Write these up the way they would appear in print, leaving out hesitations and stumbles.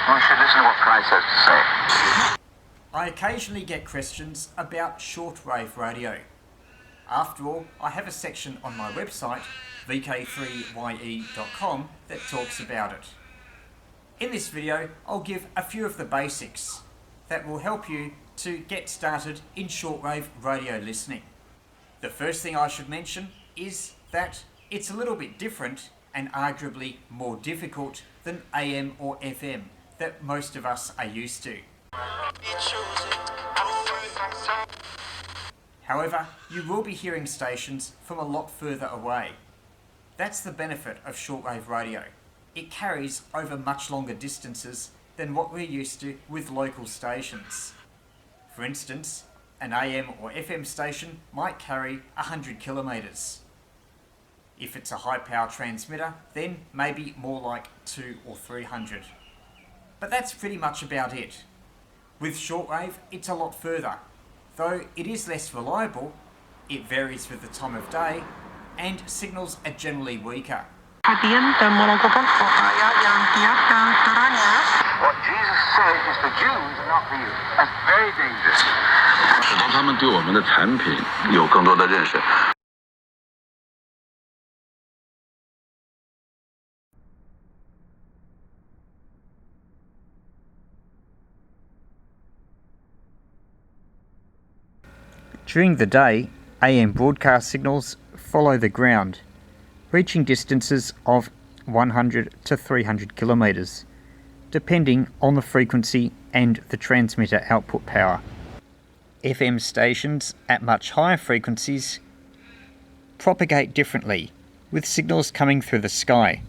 One should listen to what Christ has to say. I occasionally get questions about shortwave radio. After all, I have a section on my website, VK3YE.com, that talks about it. In this video, I'll give a few of the basics that will help you to get started in shortwave radio listening. The first thing I should mention is that it's a little bit different and arguably more difficult than AM or FM that most of us are used to. However, you will be hearing stations from a lot further away. That's the benefit of shortwave radio. It carries over much longer distances than what we're used to with local stations. For instance, an AM or FM station might carry 100 kilometres. If it's a high power transmitter, then maybe more like 200 or 300. But that's pretty much about it. With shortwave, it's a lot further. Though it is less reliable, it varies with the time of day, and signals are generally weaker. What Jesus said is for Jews and not for you. That's very dangerous. 使得他们对我们的产品有更多的认识。 During the day, AM broadcast signals follow the ground, reaching distances of 100 to 300 kilometres, depending on the frequency and the transmitter output power. FM stations at much higher frequencies propagate differently, with signals coming through the sky.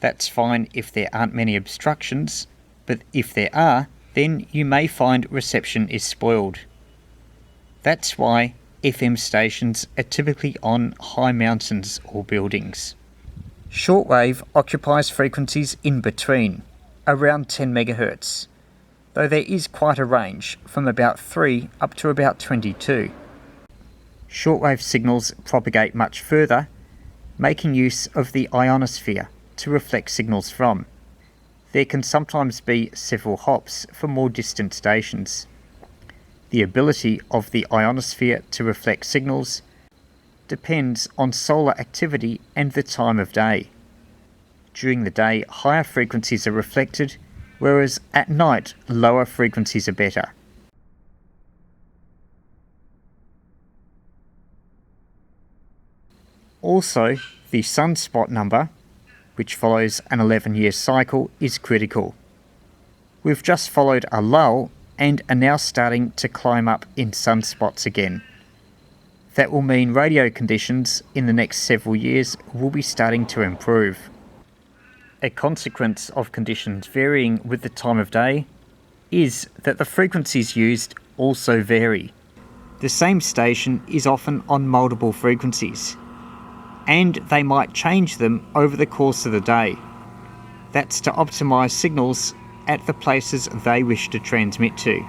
That's fine if there aren't many obstructions, but if there are, then you may find reception is spoiled. That's why FM stations are typically on high mountains or buildings. Shortwave occupies frequencies in between, around 10 MHz, though there is quite a range from about 3 up to about 22. Shortwave signals propagate much further, making use of the ionosphere to reflect signals from. There can sometimes be several hops for more distant stations. The ability of the ionosphere to reflect signals depends on solar activity and the time of day. During the day, higher frequencies are reflected, whereas at night, lower frequencies are better. Also, the sunspot number, which follows an 11-year cycle, is critical. We've just followed a lull and are now starting to climb up in sunspots again. That will mean radio conditions in the next several years will be starting to improve. A consequence of conditions varying with the time of day is that the frequencies used also vary. The same station is often on multiple frequencies, and they might change them over the course of the day. That's to optimise signals at the places they wish to transmit to.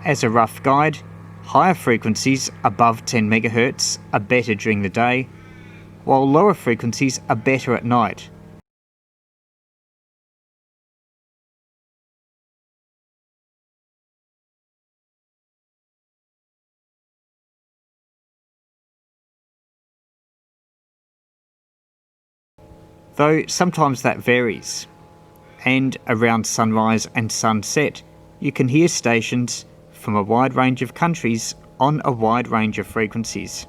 As a rough guide, higher frequencies above 10 MHz are better during the day, while lower frequencies are better at night. Though sometimes that varies, and around sunrise and sunset, you can hear stations from a wide range of countries on a wide range of frequencies.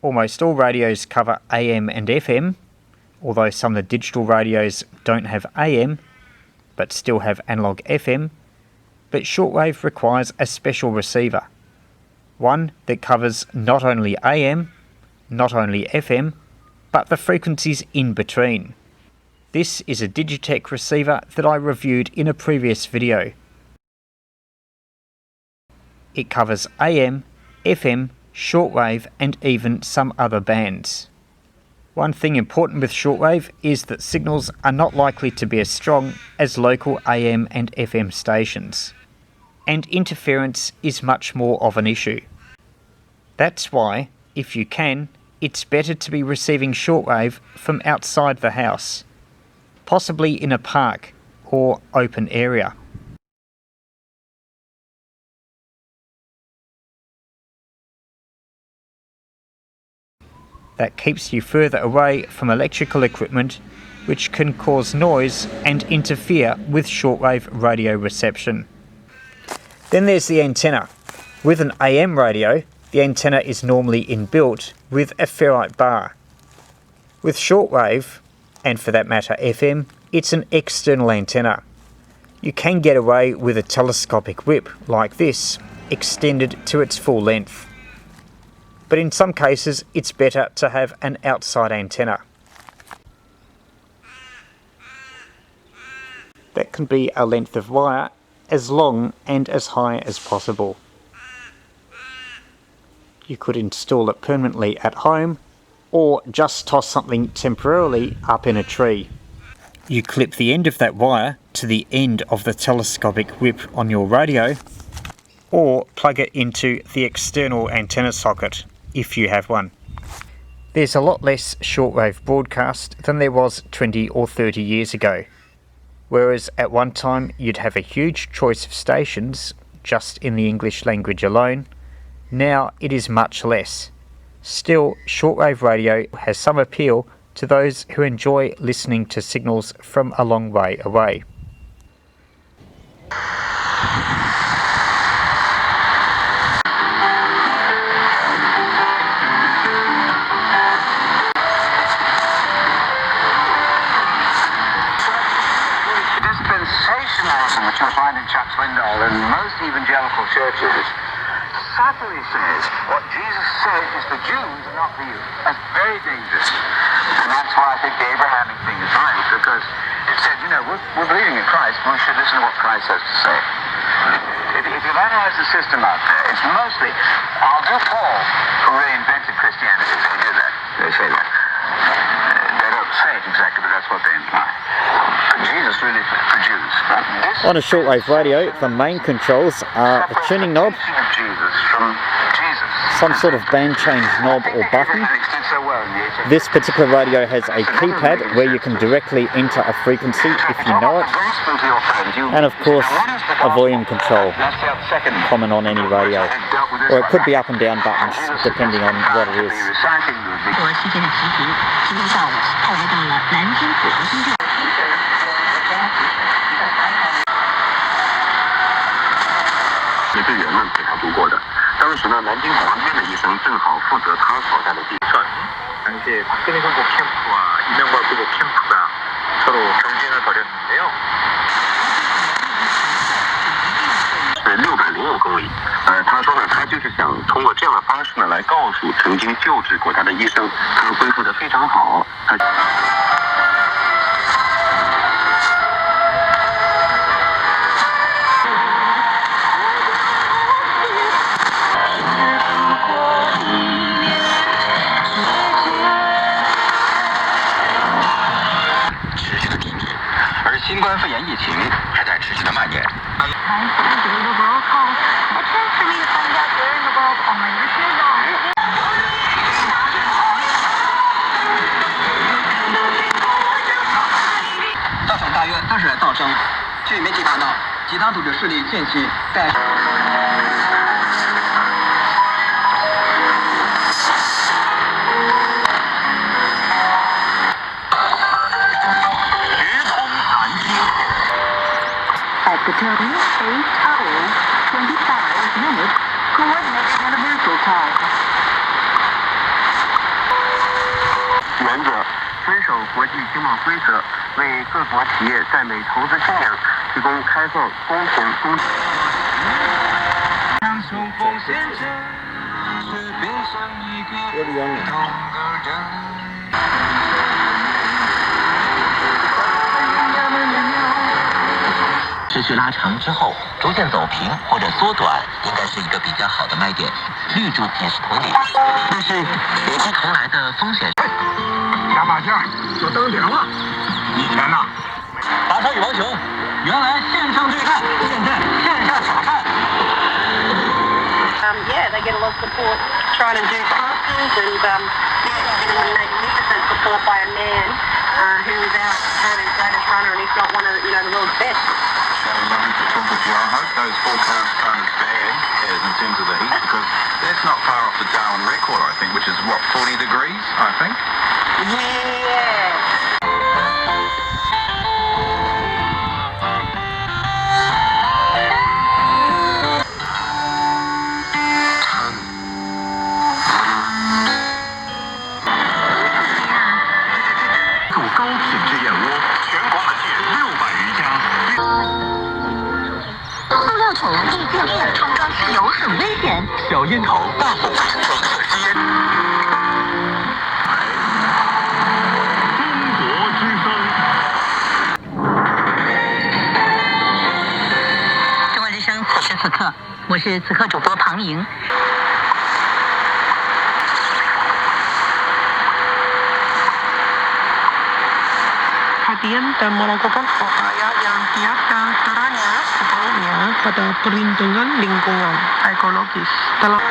Almost all radios cover AM and FM, although some of the digital radios don't have AM, but still have analog FM, but shortwave requires a special receiver, one that covers not only AM, not only FM, but the frequencies in between. This is a Digitech receiver that I reviewed in a previous video. It covers AM, FM, shortwave, and even some other bands. One thing important with shortwave is that signals are not likely to be as strong as local AM and FM stations, and interference is much more of an issue. That's why, if you can, it's better to be receiving shortwave from outside the house, possibly in a park or open area. That keeps you further away from electrical equipment which can cause noise and interfere with shortwave radio reception. Then there's the antenna. With an AM radio, the antenna is normally inbuilt with a ferrite bar. With shortwave, and for that matter FM, it's an external antenna. You can get away with a telescopic whip like this, extended to its full length. But in some cases, it's better to have an outside antenna. That can be a length of wire as long and as high as possible. You could install it permanently at home or just toss something temporarily up in a tree. You clip the end of that wire to the end of the telescopic whip on your radio or plug it into the external antenna socket if you have one. There's a lot less shortwave broadcast than there was 20 or 30 years ago. Whereas at one time you'd have a huge choice of stations just in the English language alone, now it is much less. Still, shortwave radio has some appeal to those who enjoy listening to signals from a long way away. Dispensationalism, which you'll find in Chuck Swindoll and most evangelical churches, subtly says what Jesus said is for Jews and not for you. That's very dangerous. And that's why I think the Abrahamic thing is right, because it said, we're believing in Christ, but we should listen to what Christ has to say. If you analyze the system out there, it's mostly, I'll do Paul, who really invented Christianity. They do that. They say that. They don't say it exactly, but that's what they imply. But Jesus really for Jews. On a shortwave radio, the main controls are a tuning knob, some sort of band change knob or button. This particular radio has a keypad where you can directly enter a frequency if you know it, and of course a volume control, common on any radio, or it could be up and down buttons depending on what it is. At the total 8 hours, 25 minutes, coordinated universal time. 原则，遵守国际经贸规则，为各国企业在美投资信仰提供开放、公平、公正。持续拉长之后，逐渐走平或者缩短，应该是一个比较好的卖点。绿柱也是同理，但是与之同来的风险。打靶线就登顶了。以前呢，打超羽毛球，原来线上对战，现在线下挑战。Yeah, they get a lot of support. trying to do classes, and it's been a magnificent support by a man who is our greatest runner, and he's not one of the world's best. So lovely to talk with you. I hope those forecasts aren't as bad in terms of the heat, because that's not far off the Darwin record, I think, which is 40 degrees, I think. Yeah.塑料桶易静电，冲撞石油很危险。小烟头大火冲撞可吸烟。中国之声。中国之声，此时此刻，我是此刻主播庞莹。Dan melakukan upaya yang giat dan caranya sebelumnya pada perlindungan lingkungan ekologis. Dalam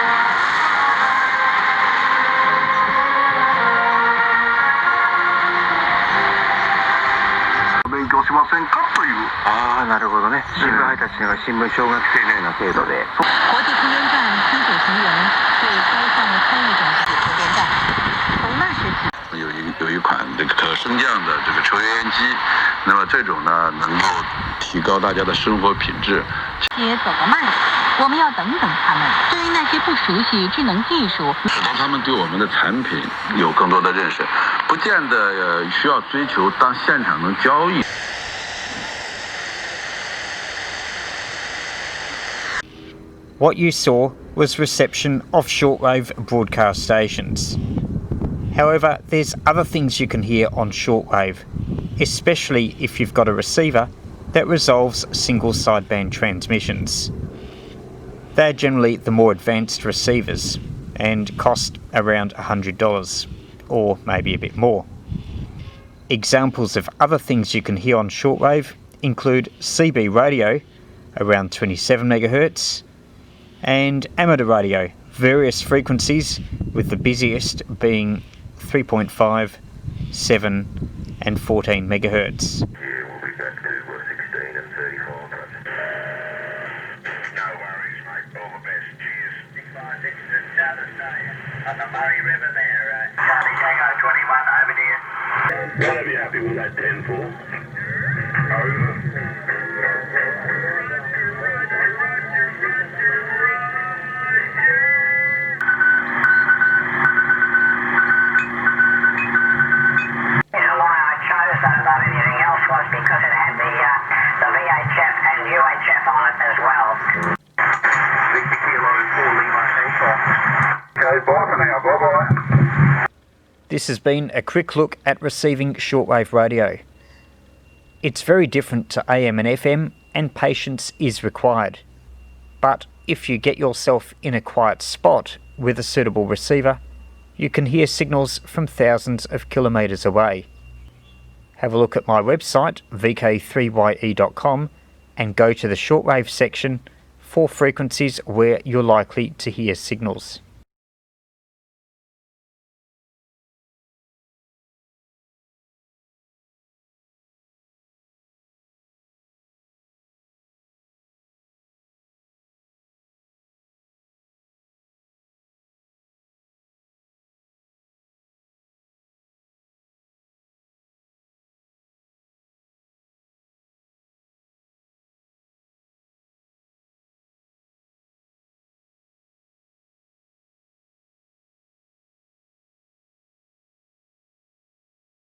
勉強しませんかという。ああ、なるほどね。新聞配達が新聞小学生のような制度で。国际空间站梯九成员对该项目参与者是空间站。从那时起。有一款这个可升降的这个抽油烟机，那么这种呢能够提高大家的生活品质。也走得慢，我们要等等他们。对于那些不熟悉智能技术，使得他们对我们的产品有更多的认识，不见得需要追求当现场能交易。What you saw was reception of shortwave broadcast stations. However, there's other things you can hear on shortwave, especially if you've got a receiver that resolves single sideband transmissions. They're generally the more advanced receivers and cost around $100 or maybe a bit more. Examples of other things you can hear on shortwave include CB radio around 27 MHz and amateur radio, various frequencies with the busiest being 3.5, 7 and 14 MHz. On the Murray River there, Charlie Jago 21 over there. Gotta be happy with that 10-4. Over. Why I chose that above anything else was because it had the VHF and UHF on it as well. 60 kilos, 4 Lima Tank. Okay, bye for now. Bye-bye. This has been a quick look at receiving shortwave radio. It's very different to AM and FM, and patience is required. But if you get yourself in a quiet spot with a suitable receiver, you can hear signals from thousands of kilometres away. Have a look at my website, VK3YE.com, and go to the shortwave section for frequencies where you're likely to hear signals.